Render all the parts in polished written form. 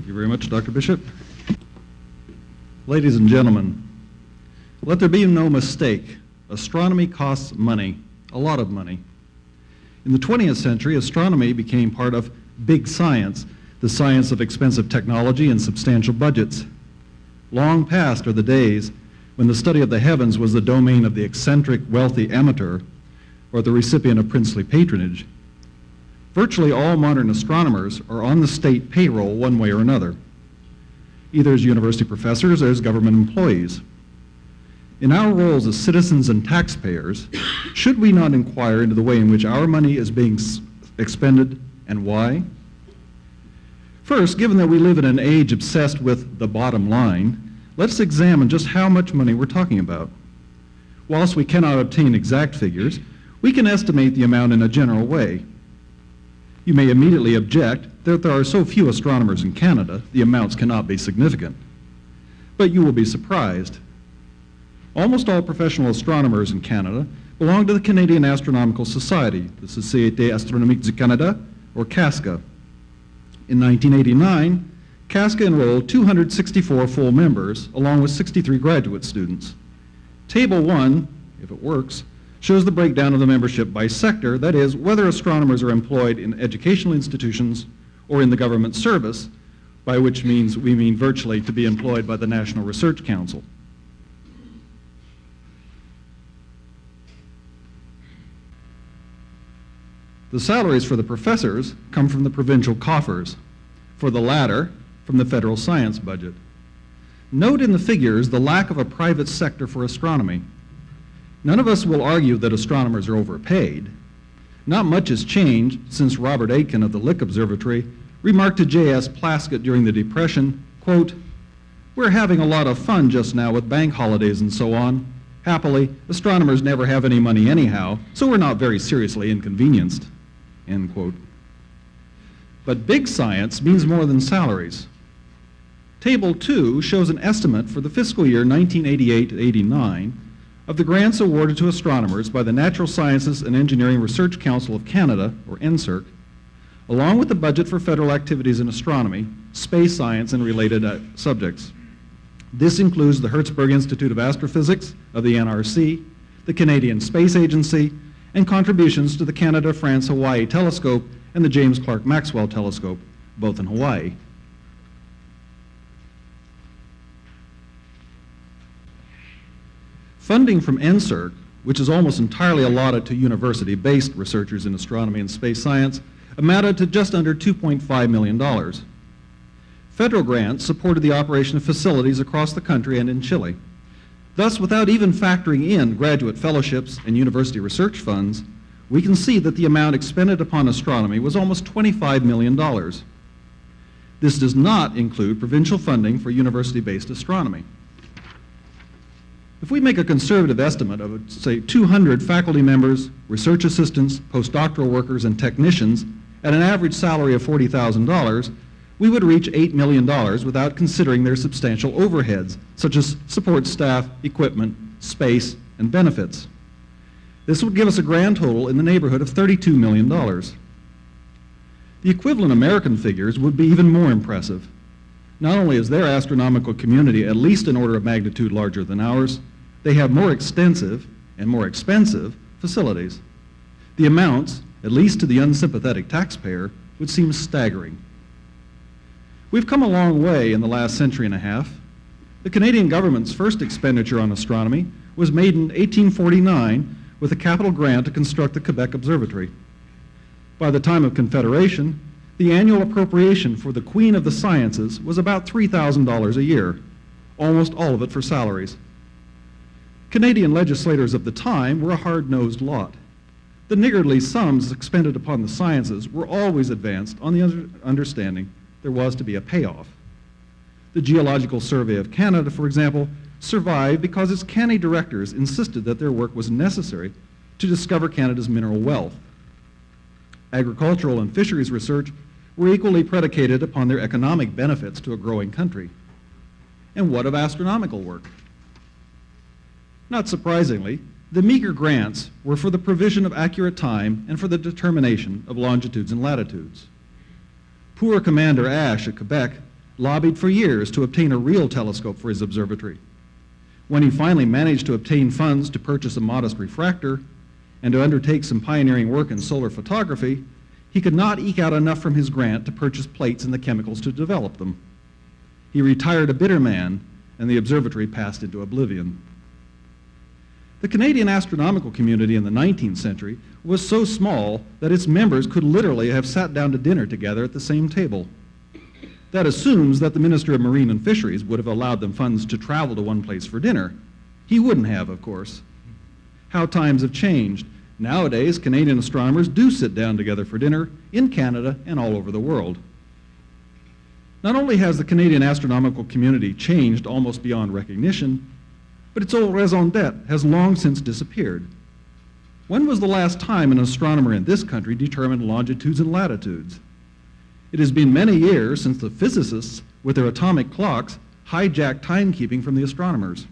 you very much, Dr. Bishop. Ladies and gentlemen, let there be no mistake. Astronomy costs money, a lot of money. In the 20th century, astronomy became part of big science, the science of expensive technology and substantial budgets. Long past are the days when the study of the heavens was the domain of the eccentric, wealthy amateur or the recipient of princely patronage. Virtually all modern astronomers are on the state payroll one way or another, either as university professors or as government employees. In our roles as citizens and taxpayers, should we not inquire into the way in which our money is being expended and why? First, given that we live in an age obsessed with the bottom line, let's examine just how much money we're talking about. Whilst we cannot obtain exact figures, we can estimate the amount in a general way. You may immediately object that there are so few astronomers in Canada, the amounts cannot be significant. But you will be surprised. Almost all professional astronomers in Canada belong to the Canadian Astronomical Society, the Société Astronomique du Canada, or CASCA. In 1989, CASCA enrolled 264 full members, along with 63 graduate students. Table 1, if it works, shows the breakdown of the membership by sector, that is, whether astronomers are employed in educational institutions or in the government service, by which means we mean virtually to be employed by the National Research Council. The salaries for the professors come from the provincial coffers, for the latter, from the federal science budget. Note in the figures the lack of a private sector for astronomy. None of us will argue that astronomers are overpaid. Not much has changed since Robert Aitken of the Lick Observatory remarked to J.S. Plaskett during the Depression, quote, "We're having a lot of fun just now with bank holidays and so on. Happily, astronomers never have any money anyhow, so we're not very seriously inconvenienced," end quote. But big science means more than salaries. Table 2 shows an estimate for the fiscal year 1988-89 of the grants awarded to astronomers by the Natural Sciences and Engineering Research Council of Canada, or NSERC, along with the budget for federal activities in astronomy, space science, and related subjects. This includes the Hertzberg Institute of Astrophysics of the NRC, the Canadian Space Agency, and contributions to the Canada-France-Hawaii Telescope and the James Clerk Maxwell Telescope, both in Hawaii. Funding from NSERC, which is almost entirely allotted to university-based researchers in astronomy and space science, amounted to just under $2.5 million. Federal grants supported the operation of facilities across the country and in Chile. Thus, without even factoring in graduate fellowships and university research funds, we can see that the amount expended upon astronomy was almost $25 million. This does not include provincial funding for university-based astronomy. If we make a conservative estimate of, say, 200 faculty members, research assistants, postdoctoral workers, and technicians at an average salary of $40,000, we would reach $8 million without considering their substantial overheads, such as support staff, equipment, space, and benefits. This would give us a grand total in the neighborhood of $32 million. The equivalent American figures would be even more impressive. Not only is their astronomical community at least an order of magnitude larger than ours, they have more extensive and more expensive facilities. The amounts, at least to the unsympathetic taxpayer, would seem staggering. We've come a long way in the last century and a half. The Canadian government's first expenditure on astronomy was made in 1849 with a capital grant to construct the Quebec Observatory. By the time of Confederation, the annual appropriation for the Queen of the Sciences was about $3,000 a year, almost all of it for salaries. Canadian legislators of the time were a hard-nosed lot. The niggardly sums expended upon the sciences were always advanced on the understanding there was to be a payoff. The Geological Survey of Canada, for example, survived because its canny directors insisted that their work was necessary to discover Canada's mineral wealth. Agricultural and fisheries research were equally predicated upon their economic benefits to a growing country. And what of astronomical work? Not surprisingly, the meager grants were for the provision of accurate time and for the determination of longitudes and latitudes. Poor Commander Ash at Quebec lobbied for years to obtain a real telescope for his observatory. When he finally managed to obtain funds to purchase a modest refractor and to undertake some pioneering work in solar photography, he could not eke out enough from his grant to purchase plates and the chemicals to develop them. He retired a bitter man, and the observatory passed into oblivion. The Canadian astronomical community in the 19th century was so small that its members could literally have sat down to dinner together at the same table. That assumes that the Minister of Marine and Fisheries would have allowed them funds to travel to one place for dinner. He wouldn't have, of course. How times have changed. Nowadays, Canadian astronomers do sit down together for dinner in Canada and all over the world. Not only has the Canadian astronomical community changed almost beyond recognition, but its old raison d'etre has long since disappeared. When was the last time an astronomer in this country determined longitudes and latitudes? It has been many years since the physicists, with their atomic clocks, hijacked timekeeping from the astronomers.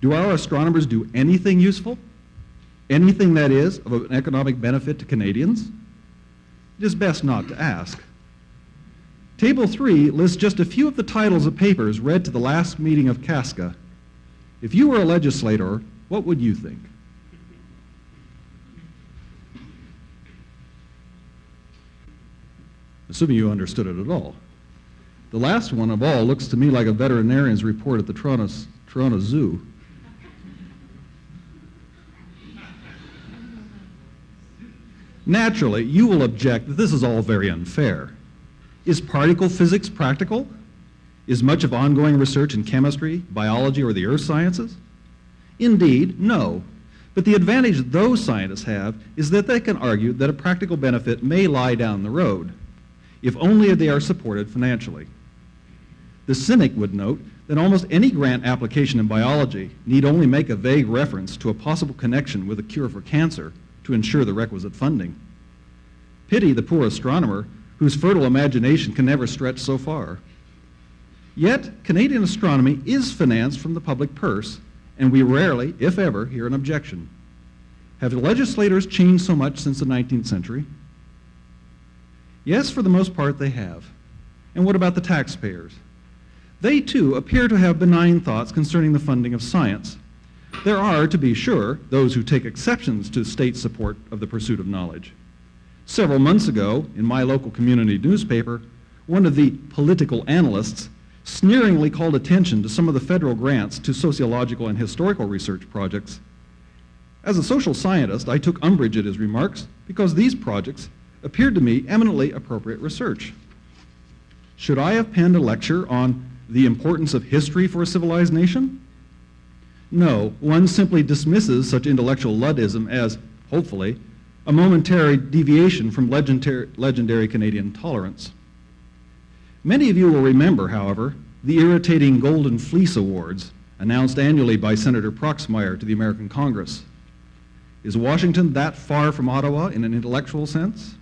Do our astronomers do anything useful? Anything, that is, of an economic benefit to Canadians? It is best not to ask. Table 3 lists just a few of the titles of papers read to the last meeting of CASCA. If you were a legislator, what would you think? Assuming you understood it at all. The last one of all looks to me like a veterinarian's report at the Toronto Zoo. Naturally, you will object that this is all very unfair. Is particle physics practical? Is much of ongoing research in chemistry, biology, or the earth sciences? Indeed, no. But the advantage those scientists have is that they can argue that a practical benefit may lie down the road, if only they are supported financially. The cynic would note that almost any grant application in biology need only make a vague reference to a possible connection with a cure for cancer to ensure the requisite funding. Pity the poor astronomer whose fertile imagination can never stretch so far. Yet, Canadian astronomy is financed from the public purse, and we rarely, if ever, hear an objection. Have the legislators changed so much since the 19th century? Yes, for the most part they have. And what about the taxpayers? They too appear to have benign thoughts concerning the funding of science. There are, to be sure, those who take exceptions to state support of the pursuit of knowledge. Several months ago, in my local community newspaper, one of the political analysts sneeringly called attention to some of the federal grants to sociological and historical research projects. As a social scientist, I took umbrage at his remarks because these projects appeared to me eminently appropriate research. Should I have penned a lecture on the importance of history for a civilized nation? No, one simply dismisses such intellectual Luddism as, hopefully, a momentary deviation from legendary Canadian tolerance. Many of you will remember, however, the irritating Golden Fleece Awards announced annually by Senator Proxmire to the American Congress. Is Washington that far from Ottawa in an intellectual sense?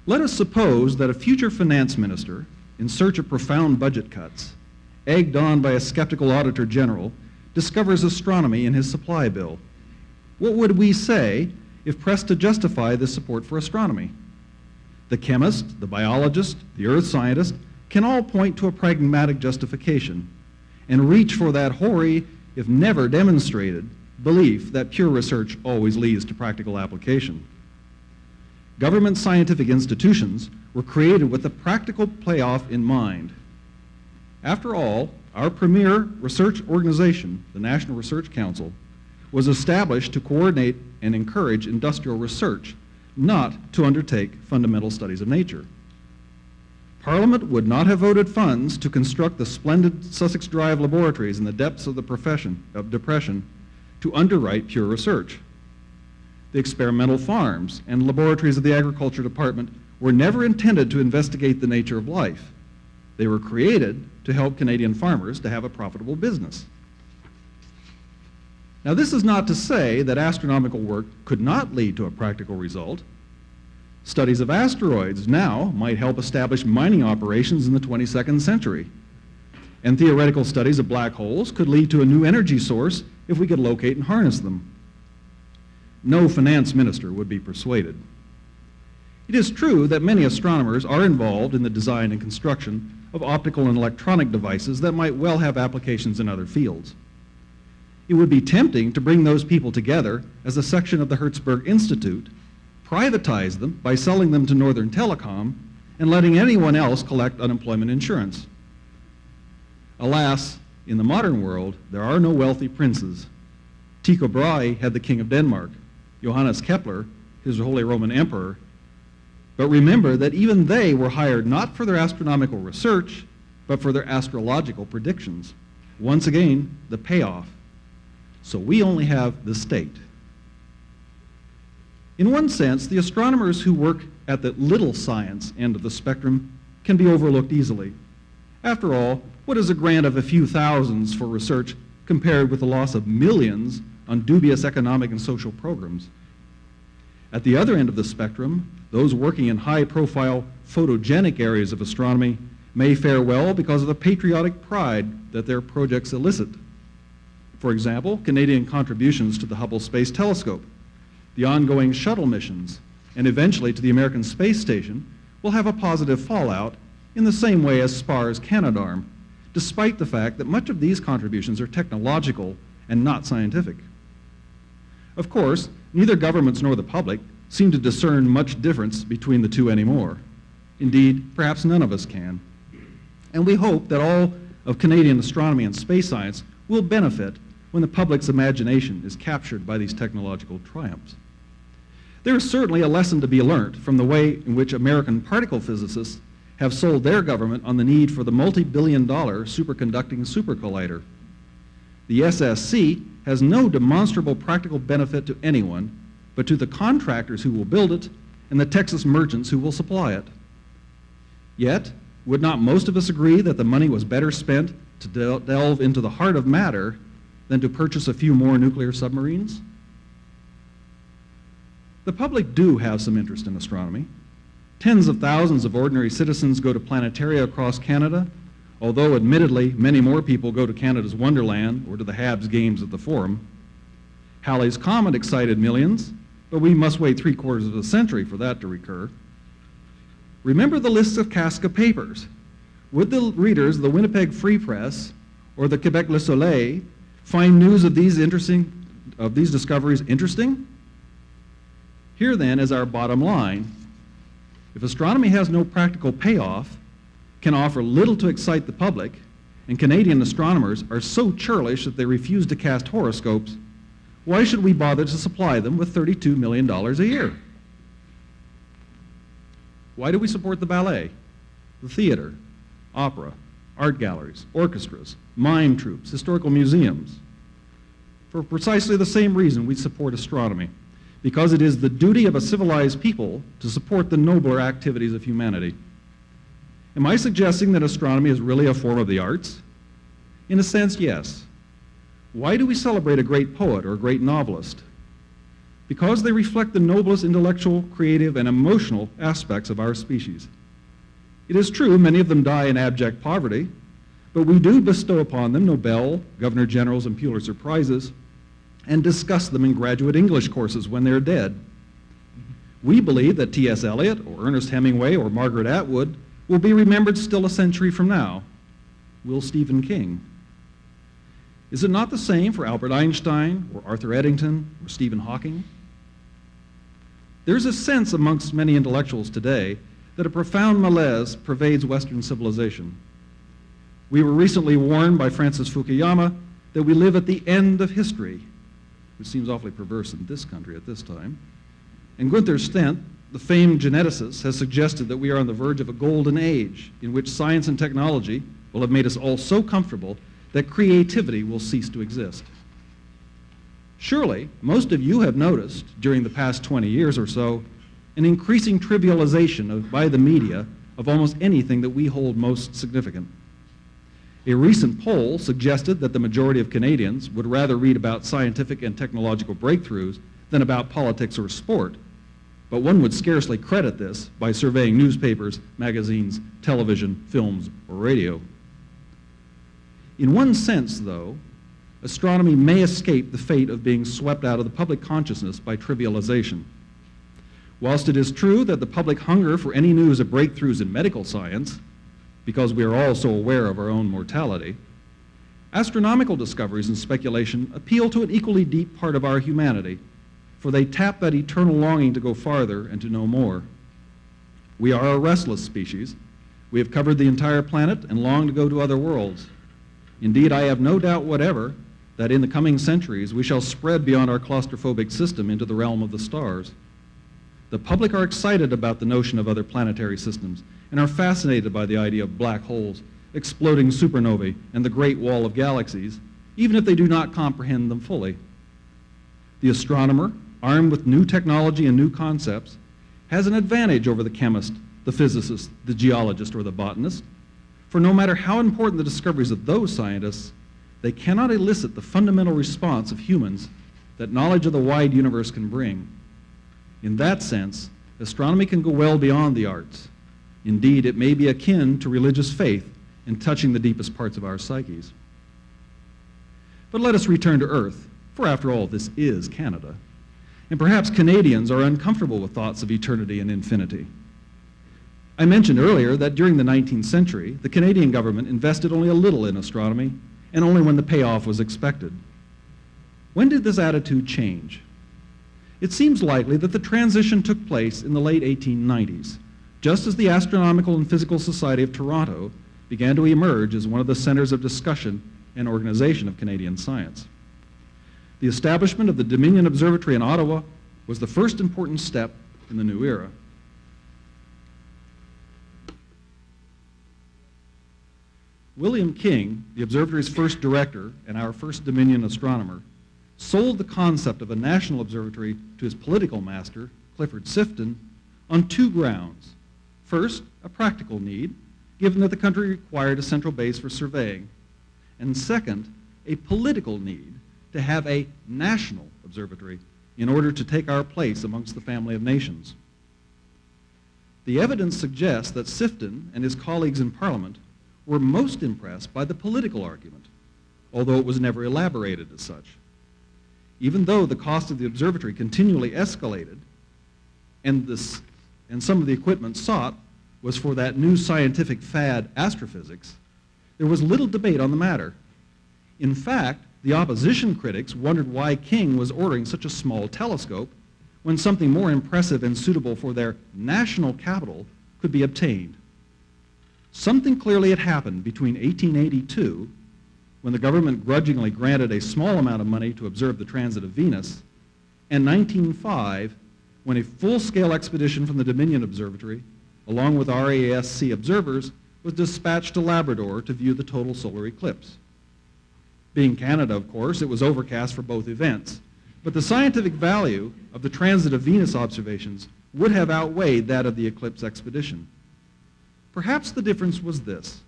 Let us suppose that a future finance minister, in search of profound budget cuts, egged on by a skeptical auditor general, discovers astronomy in his supply bill. What would we say if pressed to justify this support for astronomy? The chemist, the biologist, the earth scientist can all point to a pragmatic justification and reach for that hoary, if never demonstrated, belief that pure research always leads to practical application. Government scientific institutions were created with the practical payoff in mind. After all, our premier research organization, the National Research Council, was established to coordinate and encourage industrial research, not to undertake fundamental studies of nature. Parliament would not have voted funds to construct the splendid Sussex Drive laboratories in the depths of the depression to underwrite pure research. The experimental farms and laboratories of the Agriculture Department were never intended to investigate the nature of life. They were created to help Canadian farmers to have a profitable business. Now, this is not to say that astronomical work could not lead to a practical result. Studies of asteroids now might help establish mining operations in the 22nd century. And theoretical studies of black holes could lead to a new energy source if we could locate and harness them. No finance minister would be persuaded. It is true that many astronomers are involved in the design and construction of optical and electronic devices that might well have applications in other fields. It would be tempting to bring those people together as a section of the Hertzberg Institute, privatize them by selling them to Northern Telecom, and letting anyone else collect unemployment insurance. Alas, in the modern world, there are no wealthy princes. Tycho Brahe had the King of Denmark, Johannes Kepler, his Holy Roman Emperor. But remember that even they were hired not for their astronomical research, but for their astrological predictions. Once again, the payoff. So we only have the state. In one sense, the astronomers who work at the little science end of the spectrum can be overlooked easily. After all, what is a grant of a few thousands for research compared with the loss of millions on dubious economic and social programs? At the other end of the spectrum, those working in high-profile photogenic areas of astronomy may fare well because of the patriotic pride that their projects elicit. For example, Canadian contributions to the Hubble Space Telescope, the ongoing shuttle missions, and eventually to the American Space Station will have a positive fallout in the same way as SPAR's Canadarm, despite the fact that much of these contributions are technological and not scientific. Of course, neither governments nor the public seem to discern much difference between the two anymore. Indeed, perhaps none of us can. And we hope that all of Canadian astronomy and space science will benefit when the public's imagination is captured by these technological triumphs. There is certainly a lesson to be learned from the way in which American particle physicists have sold their government on the need for the multi-billion-dollar superconducting supercollider. The SSC has no demonstrable practical benefit to anyone but to the contractors who will build it and the Texas merchants who will supply it. Yet, would not most of us agree that the money was better spent to delve into the heart of matter than to purchase a few more nuclear submarines? The public do have some interest in astronomy. Tens of thousands of ordinary citizens go to planetaria across Canada, although admittedly many more people go to Canada's Wonderland or to the Habs games at the Forum. Halley's Comet excited millions, but we must wait 3/4 of a century for that to recur. Remember the lists of Casca papers. Would the readers of the Winnipeg Free Press or the Quebec Le Soleil find news of these discoveries interesting? Here then is our bottom line. If astronomy has no practical payoff, can offer little to excite the public, and Canadian astronomers are so churlish that they refuse to cast horoscopes, why should we bother to supply them with $32 million a year? Why do we support the ballet, the theater, opera, art galleries, orchestras, mime troupes, historical museums? For precisely the same reason we support astronomy, because it is the duty of a civilized people to support the nobler activities of humanity. Am I suggesting that astronomy is really a form of the arts? In a sense, yes. Why do we celebrate a great poet or a great novelist? Because they reflect the noblest intellectual, creative, and emotional aspects of our species. It is true many of them die in abject poverty, but we do bestow upon them Nobel, Governor Generals, and Pulitzer Prizes, and discuss them in graduate English courses when they're dead. We believe that T.S. Eliot, or Ernest Hemingway, or Margaret Atwood will be remembered still a century from now. Will Stephen King? Is it not the same for Albert Einstein, or Arthur Eddington, or Stephen Hawking? There's a sense amongst many intellectuals today that a profound malaise pervades Western civilization. We were recently warned by Francis Fukuyama that we live at the end of history, which seems awfully perverse in this country at this time. And Gunther Stent, the famed geneticist, has suggested that we are on the verge of a golden age in which science and technology will have made us all so comfortable that creativity will cease to exist. Surely, most of you have noticed during the past 20 years or so an increasing trivialization by the media of almost anything that we hold most significant. A recent poll suggested that the majority of Canadians would rather read about scientific and technological breakthroughs than about politics or sport, but one would scarcely credit this by surveying newspapers, magazines, television, films, or radio. In one sense, though, astronomy may escape the fate of being swept out of the public consciousness by trivialization. Whilst it is true that the public hunger for any news of breakthroughs in medical science, because we are all so aware of our own mortality, astronomical discoveries and speculation appeal to an equally deep part of our humanity, for they tap that eternal longing to go farther and to know more. We are a restless species. We have covered the entire planet and long to go to other worlds. Indeed, I have no doubt whatever that in the coming centuries we shall spread beyond our claustrophobic system into the realm of the stars. The public are excited about the notion of other planetary systems and are fascinated by the idea of black holes, exploding supernovae, and the Great Wall of Galaxies, even if they do not comprehend them fully. The astronomer, armed with new technology and new concepts, has an advantage over the chemist, the physicist, the geologist, or the botanist, for no matter how important the discoveries of those scientists, they cannot elicit the fundamental response of humans that knowledge of the wide universe can bring. In that sense, astronomy can go well beyond the arts. Indeed, it may be akin to religious faith in touching the deepest parts of our psyches. But let us return to Earth, for after all, this is Canada. And perhaps Canadians are uncomfortable with thoughts of eternity and infinity. I mentioned earlier that during the 19th century, the Canadian government invested only a little in astronomy, and only when the payoff was expected. When did this attitude change? It seems likely that the transition took place in the late 1890s, just as the Astronomical and Physical Society of Toronto began to emerge as one of the centers of discussion and organization of Canadian science. The establishment of the Dominion Observatory in Ottawa was the first important step in the new era. William King, the observatory's first director and our first Dominion astronomer, sold the concept of a national observatory to his political master, Clifford Sifton, on two grounds. First, a practical need, given that the country required a central base for surveying. And second, a political need to have a national observatory in order to take our place amongst the family of nations. The evidence suggests that Sifton and his colleagues in Parliament were most impressed by the political argument, although it was never elaborated as such. Even though the cost of the observatory continually escalated, and some of the equipment sought was for that new scientific fad, astrophysics, there was little debate on the matter. In fact, the opposition critics wondered why King was ordering such a small telescope when something more impressive and suitable for their national capital could be obtained. Something clearly had happened between 1882, when the government grudgingly granted a small amount of money to observe the transit of Venus, and 1905, when a full-scale expedition from the Dominion Observatory, along with RASC observers, was dispatched to Labrador to view the total solar eclipse. Being Canada, of course, it was overcast for both events, but the scientific value of the transit of Venus observations would have outweighed that of the eclipse expedition. Perhaps the difference was this.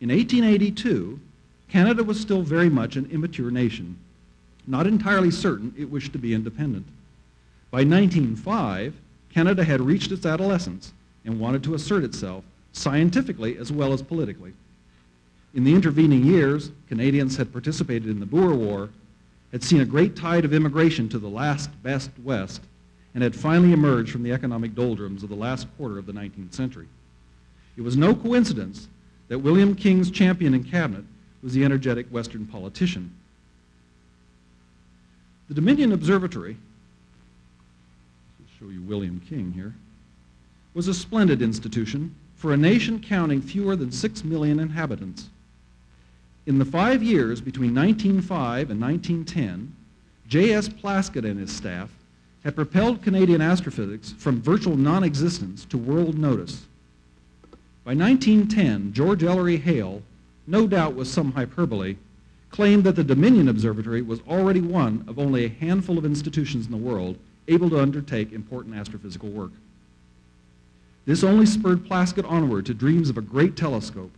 In 1882, Canada was still very much an immature nation, not entirely certain it wished to be independent. By 1905, Canada had reached its adolescence and wanted to assert itself scientifically as well as politically. In the intervening years, Canadians had participated in the Boer War, had seen a great tide of immigration to the last best West, and had finally emerged from the economic doldrums of the last quarter of the 19th century. It was no coincidence that William King's champion in cabinet was the energetic Western politician. The Dominion Observatory, I'll show you William King here, was a splendid institution for a nation counting fewer than 6 million inhabitants. In the 5 years between 1905 and 1910, J.S. Plaskett and his staff had propelled Canadian astrophysics from virtual non-existence to world notice. By 1910, George Ellery Hale, no doubt with some hyperbole, claimed that the Dominion Observatory was already one of only a handful of institutions in the world able to undertake important astrophysical work. This only spurred Plaskett onward to dreams of a great telescope,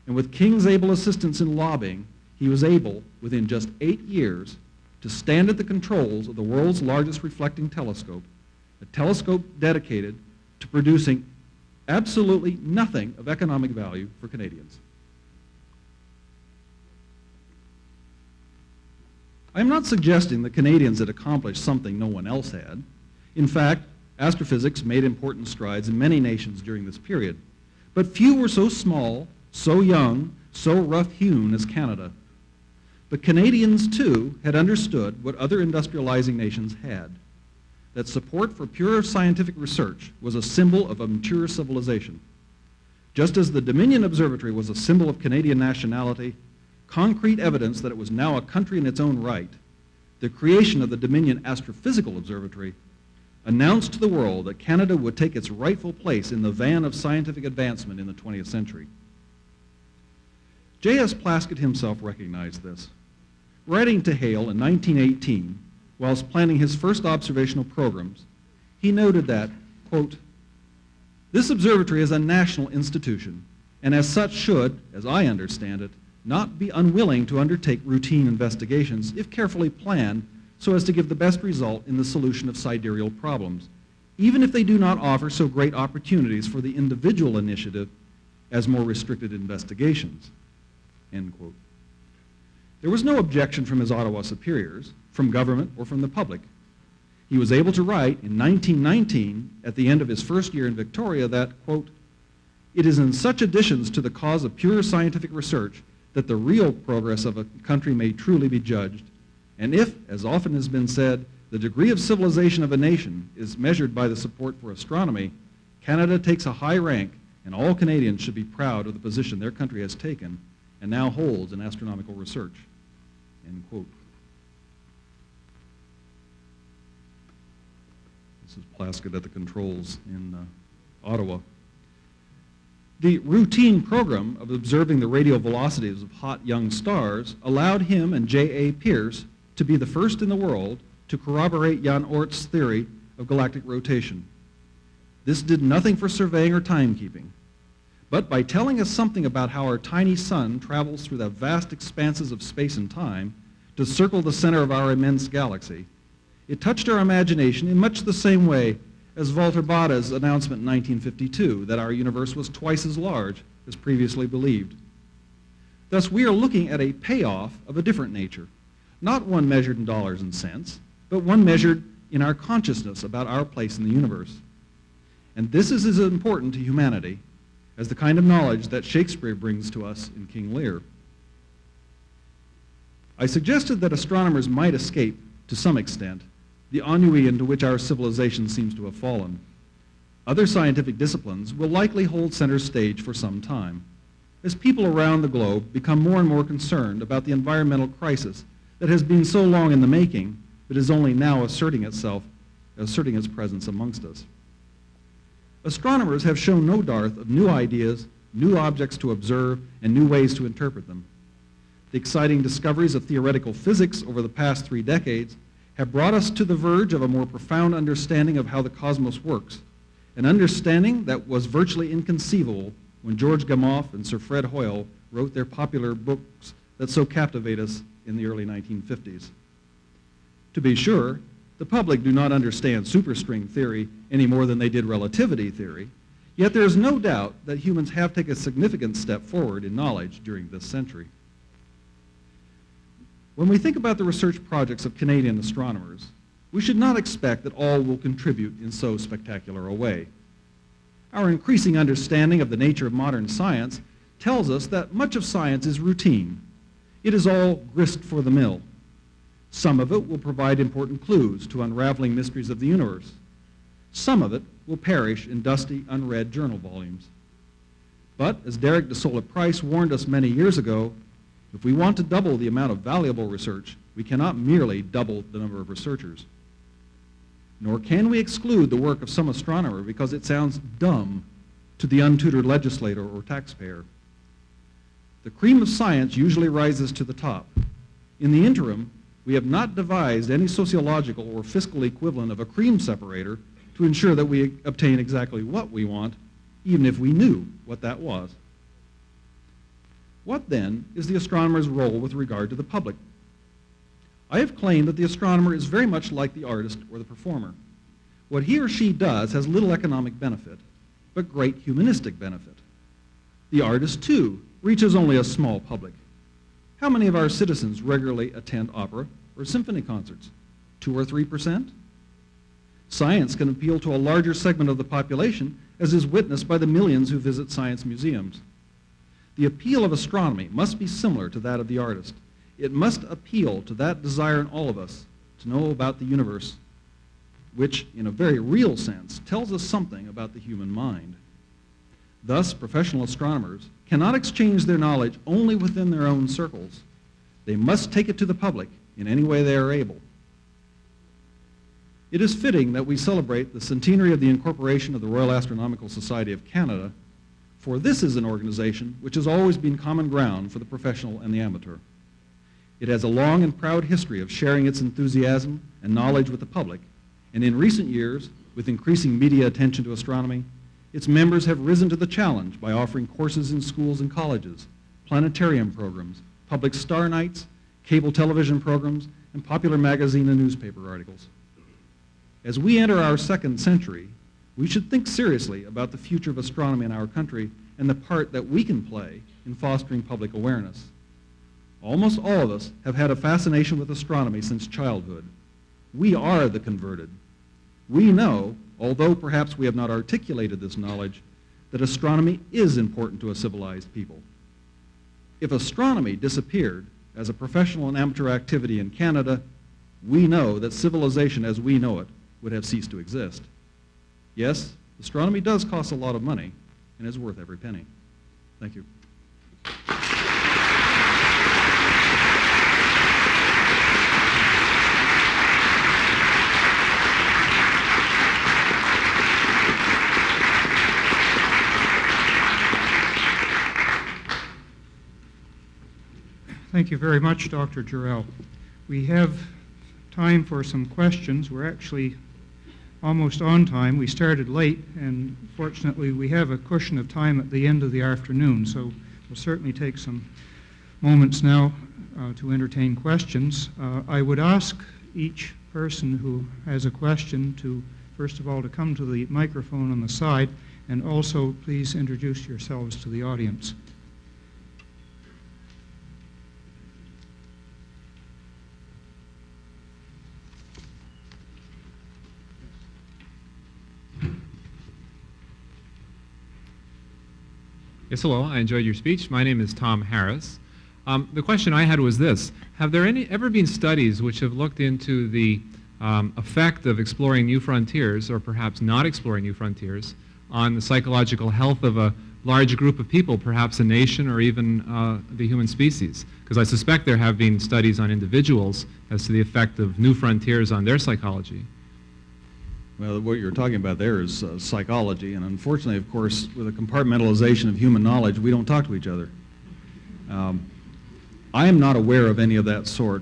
and with King's able assistance in lobbying, he was able, within just 8 years, to stand at the controls of the world's largest reflecting telescope, a telescope dedicated to producing absolutely nothing of economic value for Canadians. I am not suggesting that Canadians had accomplished something no one else had. In fact, Astrophysics made important strides in many nations during this period, but few were so small, so young, so rough-hewn as Canada. But Canadians, too, had understood what other industrializing nations had, that support for pure scientific research was a symbol of a mature civilization. Just as the Dominion Observatory was a symbol of Canadian nationality, concrete evidence that it was now a country in its own right, the creation of the Dominion Astrophysical Observatory announced to the world that Canada would take its rightful place in the van of scientific advancement in the 20th century. J.S. Plaskett himself recognized this. Writing to Hale in 1918, whilst planning his first observational programs, he noted that, quote, "This observatory is a national institution, and as such should, as I understand it, not be unwilling to undertake routine investigations if carefully planned so as to give the best result in the solution of sidereal problems, even if they do not offer so great opportunities for the individual initiative as more restricted investigations." End quote. There was no objection from his Ottawa superiors, from government, or from the public. He was able to write in 1919, at the end of his first year in Victoria, that, quote, "It is in such additions to the cause of pure scientific research that the real progress of a country may truly be judged. And if, as often has been said, the degree of civilization of a nation is measured by the support for astronomy, Canada takes a high rank, and all Canadians should be proud of the position their country has taken and now holds in astronomical research." End quote. This is Plaskett at the controls in Ottawa. The routine program of observing the radial velocities of hot young stars allowed him and J.A. Pearce to be the first in the world to corroborate Jan Oort's theory of galactic rotation. This did nothing for surveying or timekeeping, but by telling us something about how our tiny sun travels through the vast expanses of space and time to circle the center of our immense galaxy, it touched our imagination in much the same way as Walter Bade's announcement in 1952 that our universe was twice as large as previously believed. Thus, we are looking at a payoff of a different nature, not one measured in dollars and cents, but one measured in our consciousness about our place in the universe. And this is as important to humanity as the kind of knowledge that Shakespeare brings to us in King Lear. I suggested that astronomers might escape, to some extent, the ennui into which our civilization seems to have fallen. Other scientific disciplines will likely hold center stage for some time, as people around the globe become more and more concerned about the environmental crisis that has been so long in the making, but is only now asserting its presence amongst us. Astronomers have shown no dearth of new ideas, new objects to observe, and new ways to interpret them. The exciting discoveries of theoretical physics over the past 3 decades have brought us to the verge of a more profound understanding of how the cosmos works, an understanding that was virtually inconceivable when George Gamow and Sir Fred Hoyle wrote their popular books that so captivate us in the early 1950s. To be sure, the public do not understand superstring theory any more than they did relativity theory, yet there is no doubt that humans have taken a significant step forward in knowledge during this century. When we think about the research projects of Canadian astronomers, we should not expect that all will contribute in so spectacular a way. Our increasing understanding of the nature of modern science tells us that much of science is routine. It is all grist for the mill. Some of it will provide important clues to unraveling mysteries of the universe. Some of it will perish in dusty, unread journal volumes. But, as Derek de Sola Price warned us many years ago, if we want to double the amount of valuable research, we cannot merely double the number of researchers. Nor can we exclude the work of some astronomer because it sounds dumb to the untutored legislator or taxpayer. The cream of science usually rises to the top. In the interim, we have not devised any sociological or fiscal equivalent of a cream separator to ensure that we obtain exactly what we want, even if we knew what that was. What then is the astronomer's role with regard to the public? I have claimed that the astronomer is very much like the artist or the performer. What he or she does has little economic benefit, but great humanistic benefit. The artist, too, reaches only a small public. How many of our citizens regularly attend opera or symphony concerts? 2 or 3%? Science can appeal to a larger segment of the population, as is witnessed by the millions who visit science museums. The appeal of astronomy must be similar to that of the artist. It must appeal to that desire in all of us to know about the universe, which, in a very real sense, tells us something about the human mind. Thus, professional astronomers cannot exchange their knowledge only within their own circles. They must take it to the public in any way they are able. It is fitting that we celebrate the centenary of the incorporation of the Royal Astronomical Society of Canada, for this is an organization which has always been common ground for the professional and the amateur. It has a long and proud history of sharing its enthusiasm and knowledge with the public, and in recent years, with increasing media attention to astronomy, its members have risen to the challenge by offering courses in schools and colleges, planetarium programs, public star nights, cable television programs, and popular magazine and newspaper articles. As we enter our second century, we should think seriously about the future of astronomy in our country and the part that we can play in fostering public awareness. Almost all of us have had a fascination with astronomy since childhood. We are the converted. We know, although perhaps we have not articulated this knowledge, that astronomy is important to a civilized people. If astronomy disappeared as a professional and amateur activity in Canada, we know that civilization as we know it would have ceased to exist. Yes, astronomy does cost a lot of money and is worth every penny. Thank you. Thank you very much, Dr. Jarrell. We have time for some questions. We're actually almost on time. We started late, and fortunately we have a cushion of time at the end of the afternoon, so we'll certainly take some moments now to entertain questions. I would ask each person who has a question to, first of all, to come to the microphone on the side, and also please introduce yourselves to the audience. Yes, hello. I enjoyed your speech. My name is Tom Harris. The question I had was this. Have there ever been studies which have looked into the effect of exploring new frontiers, or perhaps not exploring new frontiers, on the psychological health of a large group of people, perhaps a nation or even the human species? Because I suspect there have been studies on individuals as to the effect of new frontiers on their psychology. Well, what you're talking about there is psychology, and unfortunately, of course, with a compartmentalization of human knowledge, we don't talk to each other. I am not aware of any of that sort.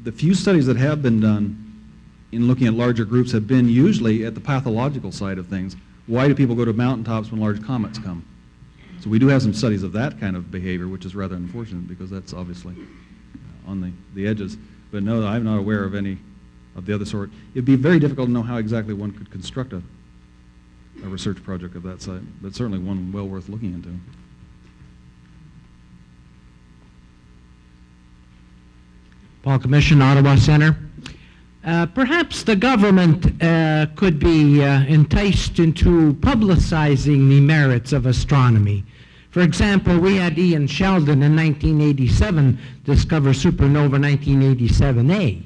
The few studies that have been done in looking at larger groups have been usually at the pathological side of things. Why do people go to mountaintops when large comets come? So we do have some studies of that kind of behavior, which is rather unfortunate because that's obviously on the edges. But no, I'm not aware of any of the other sort. It'd be very difficult to know how exactly one could construct a research project of that site, but certainly one well worth looking into. Paul Commission, Ottawa Centre. Perhaps the government could be enticed into publicizing the merits of astronomy. For example, we had Ian Sheldon in 1987 discover supernova 1987A.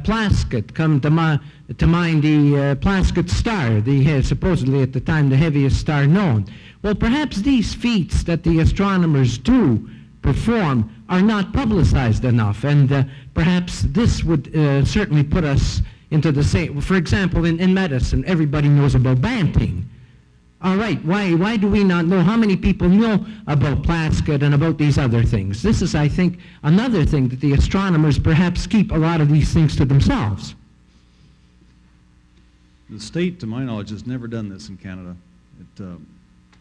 Plaskett, come to mind the Plaskett star, supposedly at the time the heaviest star known. Well, perhaps these feats that the astronomers do perform are not publicized enough, and perhaps this would certainly put us into the same. For example, in medicine, everybody knows about Banting. All right, why do we not know? How many people know about Plaskett and about these other things? This is, I think, another thing that the astronomers perhaps keep a lot of these things to themselves. The state, to my knowledge, has never done this in Canada.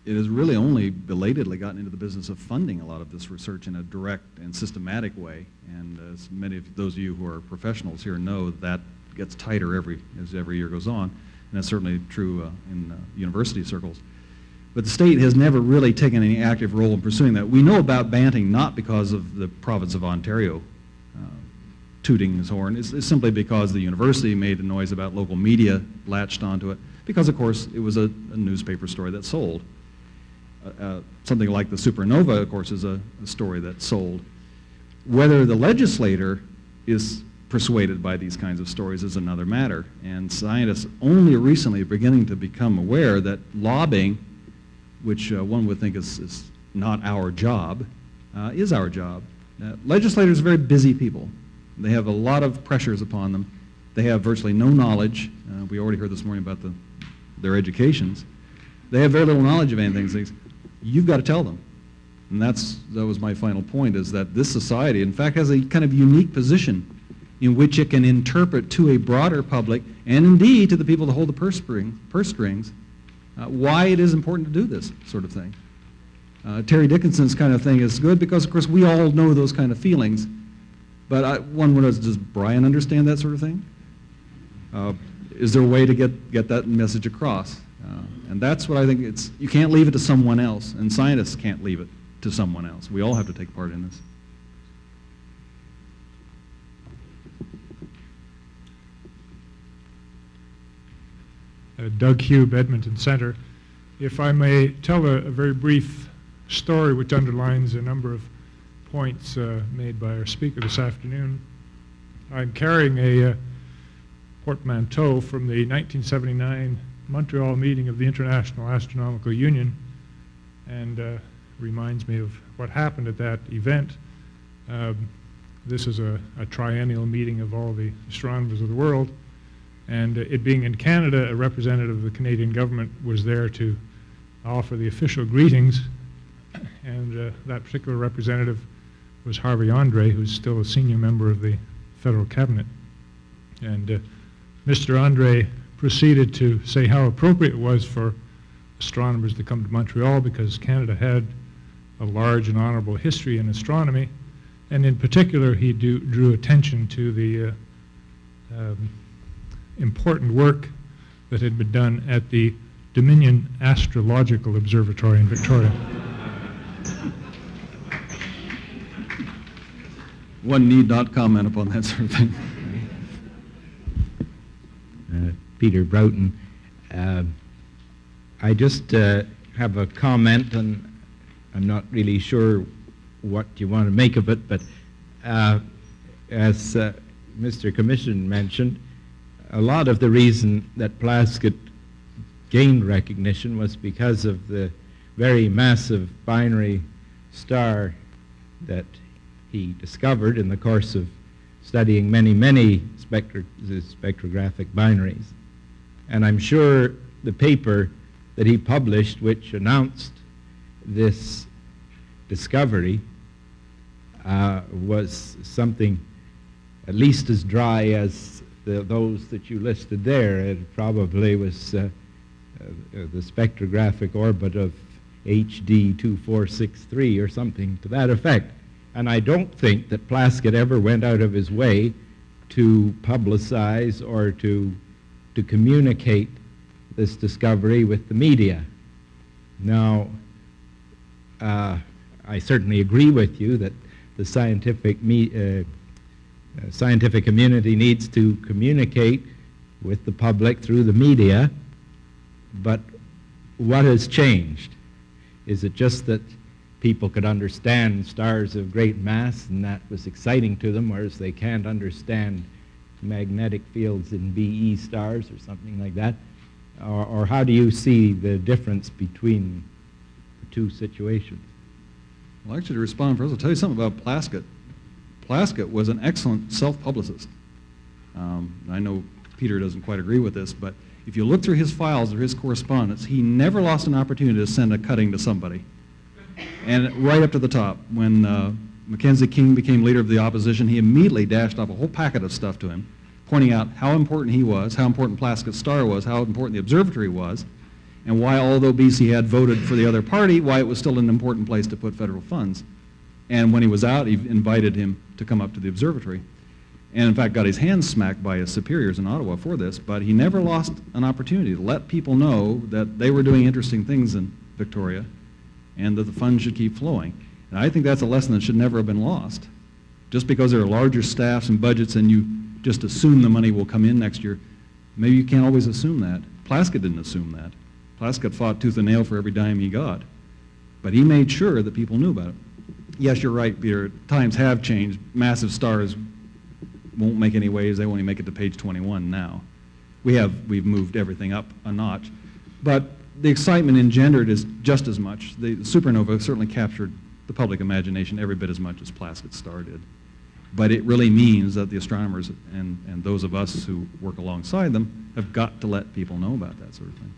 It has really only belatedly gotten into the business of funding a lot of this research in a direct and systematic way. And as many of those of you who are professionals here know, that gets tighter as every year goes on. And that's certainly true in university circles. But the state has never really taken any active role in pursuing that. We know about Banting not because of the province of Ontario tooting his horn is simply because the university made a noise about local media latched onto it, because of course it was a newspaper story that sold. Something like the supernova, of course, is a story that sold. Whether the legislator is persuaded by these kinds of stories is another matter, and scientists only recently are beginning to become aware that lobbying, which one would think is not our job, is our job. Legislators are very busy people. They have a lot of pressures upon them. They have virtually no knowledge. We already heard this morning about their educations. They have very little knowledge of anything. You've got to tell them. And that was my final point, is that this society, in fact, has a kind of unique position in which it can interpret to a broader public, and indeed to the people that hold the purse strings, why it is important to do this sort of thing. Terry Dickinson's kind of thing is good because, of course, we all know those kind of feelings. But one wonders, does Brian understand that sort of thing? Is there a way to get that message across? And that's what I think you can't leave it to someone else, and scientists can't leave it to someone else. We all have to take part in this. Doug Hube, Edmonton Center. If I may tell a very brief story which underlines a number of points made by our speaker this afternoon. I'm carrying a portmanteau from the 1979 Montreal meeting of the International Astronomical Union, and reminds me of what happened at that event. This is a triennial meeting of all the astronomers of the world, and it being in Canada, a representative of the Canadian government was there to offer the official greetings, and that particular representative was Harvey Andre, who's still a senior member of the federal cabinet. And Mr. Andre proceeded to say how appropriate it was for astronomers to come to Montreal because Canada had a large and honorable history in astronomy, and in particular he drew attention to the important work that had been done at the Dominion Astrological Observatory in Victoria. One need not comment upon that sort of thing. Peter Broughton. I just have a comment, and I'm not really sure what you want to make of it, but as Mr. Commission mentioned, a lot of the reason that Plaskett gained recognition was because of the very massive binary star that he discovered in the course of studying many spectrographic binaries. And I'm sure the paper that he published, which announced this discovery, was something at least as dry as those that you listed there. It probably was the spectrographic orbit of HD 2463 or something to that effect. And I don't think that Plaskett ever went out of his way to publicize or to communicate this discovery with the media. Now, I certainly agree with you that the scientific community needs to communicate with the public through the media, but what has changed? Is it just that people could understand stars of great mass and that was exciting to them, whereas they can't understand magnetic fields in BE stars or something like that? Or how do you see the difference between the two situations? Well, actually, to respond first, I'll tell you something about Plaskett. Plaskett was an excellent self-publicist. I know Peter doesn't quite agree with this, but if you look through his files or his correspondence, he never lost an opportunity to send a cutting to somebody. And right up to the top, when Mackenzie King became leader of the opposition, he immediately dashed off a whole packet of stuff to him, pointing out how important he was, how important Plaskett's star was, how important the observatory was, and why, although BC had voted for the other party, why it was still an important place to put federal funds. And when he was out, he invited him to come up to the observatory. And in fact, got his hands smacked by his superiors in Ottawa for this, but he never lost an opportunity to let people know that they were doing interesting things in Victoria and that the funds should keep flowing. And I think that's a lesson that should never have been lost. Just because there are larger staffs and budgets and you just assume the money will come in next year, maybe you can't always assume that. Plaskett didn't assume that. Plaskett fought tooth and nail for every dime he got. But he made sure that people knew about it. Yes, you're right, Peter. Times have changed. Massive stars won't make any waves. They won't even make it to page 21 now. We've moved everything up a notch. But the excitement engendered is just as much. The supernova certainly captured the public imagination every bit as much as Plaskett's star did. But it really means that the astronomers and those of us who work alongside them have got to let people know about that sort of thing.